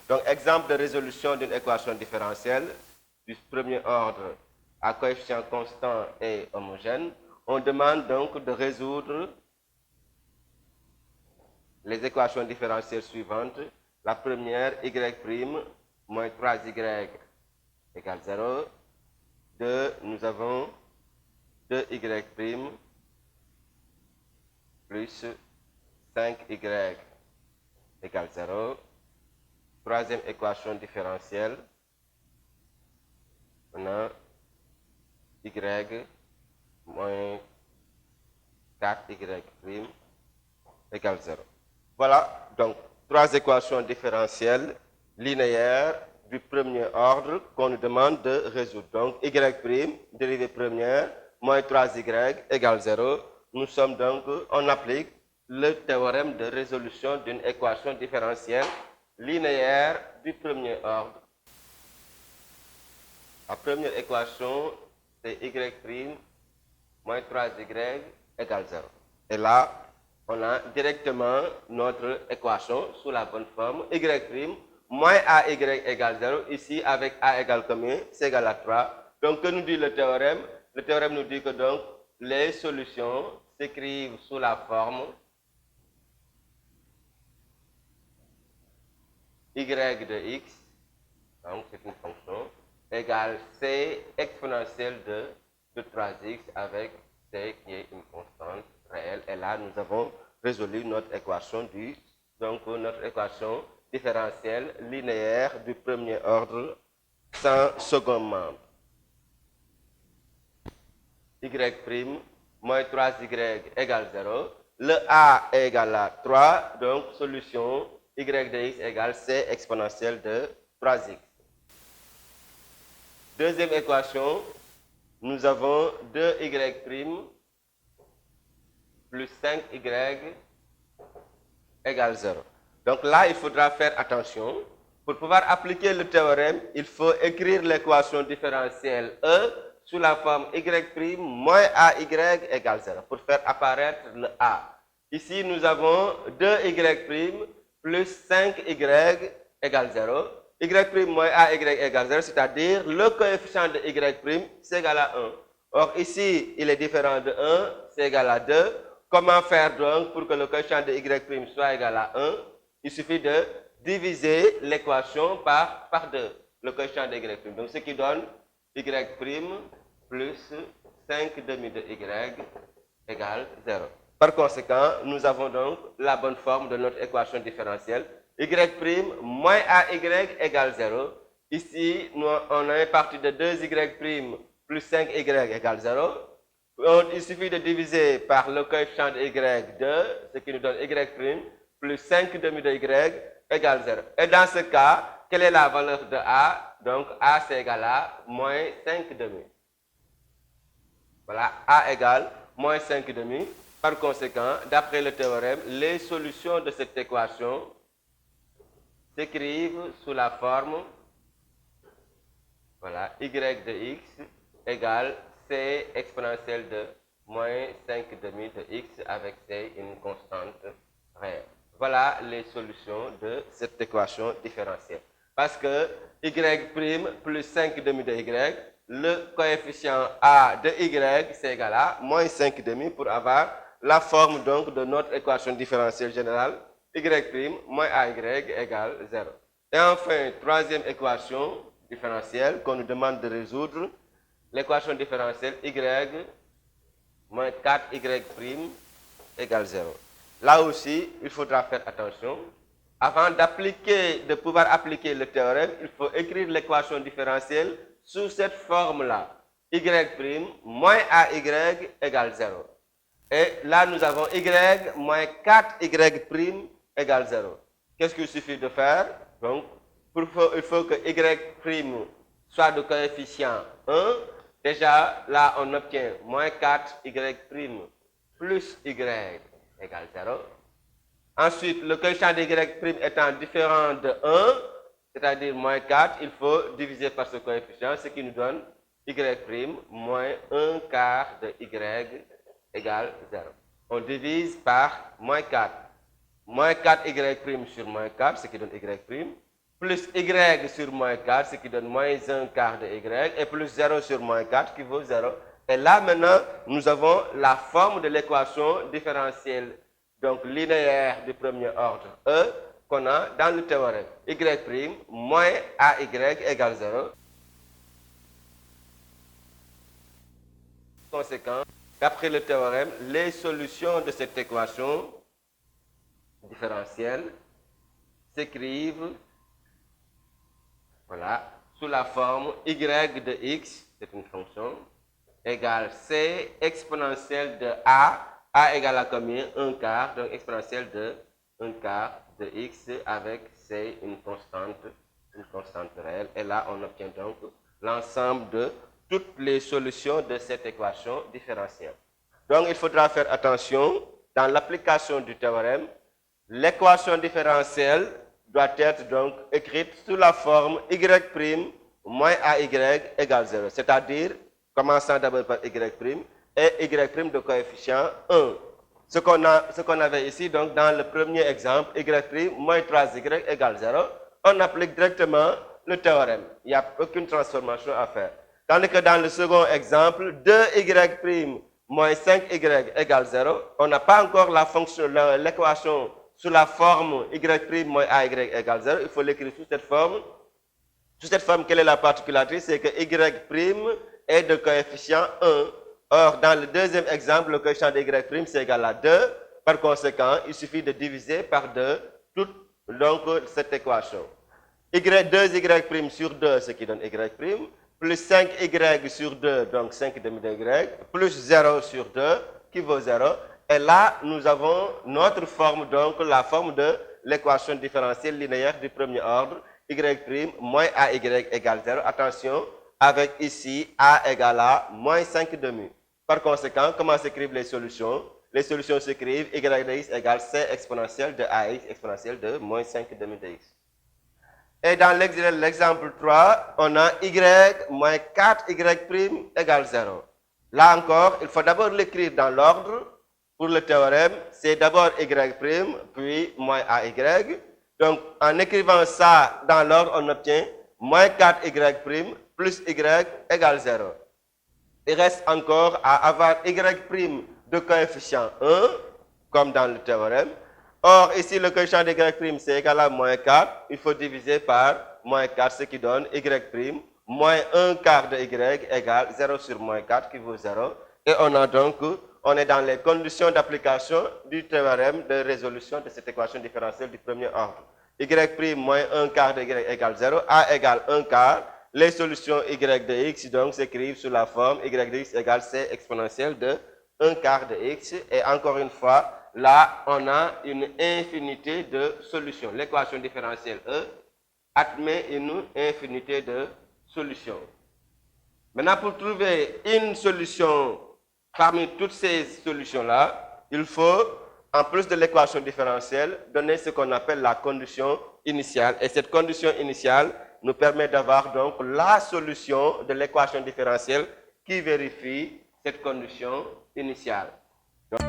Donc, exemple de résolution d'une équation différentielle du premier ordre à coefficient constant et homogène. On demande donc de résoudre les équations différentielles suivantes. La première, y' moins 3y égale 0. 2, nous avons 2y' plus 5y égale 0. Troisième équation différentielle, on a y moins 4y' égale 0. Voilà, donc, trois équations différentielles linéaires du premier ordre qu'on nous demande de résoudre. Donc, y', dérivée première, moins 3y égale 0. Nous sommes donc, on applique le théorème de résolution d'une équation différentielle linéaire du premier ordre. La première équation, c'est y' moins 3y égale 0. Et là, on a directement notre équation sous la bonne forme. Y' moins AY égale 0. Ici, avec A égale combien? C'est égal à 3. Donc, que nous dit le théorème? Le théorème nous dit que donc, les solutions s'écrivent sous la forme y de x, donc c'est une fonction, égale c exponentielle de 3x avec c qui est une constante réelle. Et là, nous avons résolu notre équation notre équation différentielle linéaire du premier ordre sans second membre. Y' moins 3y égale 0. Le a est égal à 3, donc solution y de x égale c exponentielle de 3x. Deuxième équation, nous avons 2y' plus 5y égale 0. Donc là, il faudra faire attention. Pour pouvoir appliquer le théorème, il faut écrire l'équation différentielle E sous la forme y' moins AY égale 0 pour faire apparaître le A. Ici, nous avons 2y' plus 5y égale 0. Y' moins AY égale 0, c'est-à-dire le coefficient de y', c'est égal à 1. Or, ici, il est différent de 1, c'est égal à 2. Comment faire donc pour que le coefficient de y' soit égal à 1? Il suffit de diviser l'équation par 2, le coefficient de y'. Donc, ce qui donne y' plus 5 demi de y égale 0. Par conséquent, nous avons donc la bonne forme de notre équation différentielle. Y' moins AY égale 0. Ici, on est parti de 2y' plus 5y égale 0. Il suffit de diviser par le coefficient de y2, ce qui nous donne y' plus 5 demi de y égale 0. Et dans ce cas, quelle est la valeur de a? Donc, a c'est égal à moins 5 demi. Voilà, a égale moins 5 demi. Par conséquent, d'après le théorème, les solutions de cette équation s'écrivent sous la forme, voilà, y de x égale c exponentielle de moins 5 demi de x avec c une constante réelle. Voilà les solutions de cette équation différentielle. Parce que y' plus 5 demi de y, le coefficient a de y, c'est égal à moins 5 demi pour avoir la forme donc de notre équation différentielle générale, y' moins ay égale 0. Et enfin, troisième équation différentielle qu'on nous demande de résoudre, l'équation différentielle y moins 4y' égale 0. Là aussi, il faudra faire attention. Avant de pouvoir appliquer le théorème, il faut écrire l'équation différentielle sous cette forme-là. Y' moins AY égale 0. Et là, nous avons Y moins 4Y' égale 0. Qu'est-ce qu'il suffit de faire? Donc, il faut que Y' soit de coefficient 1. Déjà, là, on obtient moins 4Y' plus Y égale 0. Ensuite, le coefficient de y' étant différent de 1, c'est-à-dire moins 4, il faut diviser par ce coefficient, ce qui nous donne y' moins 1 quart de y égale 0. On divise par moins 4. Moins 4y' sur moins 4, ce qui donne y'. plus y sur moins 4, ce qui donne moins 1 quart de y, et plus 0 sur moins 4 qui vaut 0. Et là, maintenant, nous avons la forme de l'équation différentielle, donc linéaire du premier ordre E, qu'on a dans le théorème. Y' moins AY égale 0. Conséquent, d'après le théorème, les solutions de cette équation différentielle s'écrivent sous la forme y de x, c'est une fonction, égale c exponentielle de a égale à combien? 1 quart, donc exponentielle de 1 quart de x avec c, une constante réelle. Et là, on obtient donc l'ensemble de toutes les solutions de cette équation différentielle. Donc, il faudra faire attention, dans l'application du théorème, l'équation différentielle doit être donc écrite sous la forme y' moins AY égale 0. C'est-à-dire, commençant d'abord par y' et y' de coefficient 1. Ce qu'on avait ici, donc, dans le premier exemple, y' moins 3y égale 0, on applique directement le théorème. Il n'y a aucune transformation à faire. Tandis que dans le second exemple, 2y' moins 5y égale 0, on n'a pas encore la fonction, l'équation sous la forme y' moins AY égale 0, il faut l'écrire sous cette forme. Sous cette forme, quelle est la particularité? C'est que y' est de coefficient 1. Or, dans le deuxième exemple, le coefficient de y' c'est égal à 2. Par conséquent, il suffit de diviser par 2 toute donc, cette équation. 2y' sur 2, ce qui donne y', plus 5y sur 2, donc 5 demi de y, plus 0 sur 2, qui vaut 0. Et là, nous avons notre forme, donc la forme de l'équation différentielle linéaire du premier ordre, y' moins AY égale 0. Attention, avec ici A égale à moins 5 demi. Par conséquent, comment s'écrivent les solutions? Les solutions s'écrivent y de x égale c exponentielle de AX exponentielle de moins 5 demi de x. Et dans l'exemple 3, on a y moins 4y' égale 0. Là encore, il faut d'abord l'écrire dans l'ordre. Pour le théorème, c'est d'abord y', puis moins AY. Donc, en écrivant ça dans l'ordre, on obtient moins 4y' plus y égale 0. Il reste encore à avoir y' de coefficient 1, comme dans le théorème. Or, ici, le coefficient de y' c'est égal à moins 4. Il faut diviser par moins 4, ce qui donne y' moins 1 quart de y égale 0 sur moins 4, qui vaut 0. Et on est dans les conditions d'application du théorème de résolution de cette équation différentielle du premier ordre. Y' moins 1 quart de y égale 0, A égale 1 quart. Les solutions y de x donc s'écrivent sous la forme y de x égale c exponentielle de 1 quart de x. Et encore une fois, là, on a une infinité de solutions. L'équation différentielle E admet une infinité de solutions. Maintenant, pour trouver une solution parmi toutes ces solutions-là, il faut, en plus de l'équation différentielle, donner ce qu'on appelle la condition initiale. Et cette condition initiale nous permet d'avoir donc la solution de l'équation différentielle qui vérifie cette condition initiale. Donc,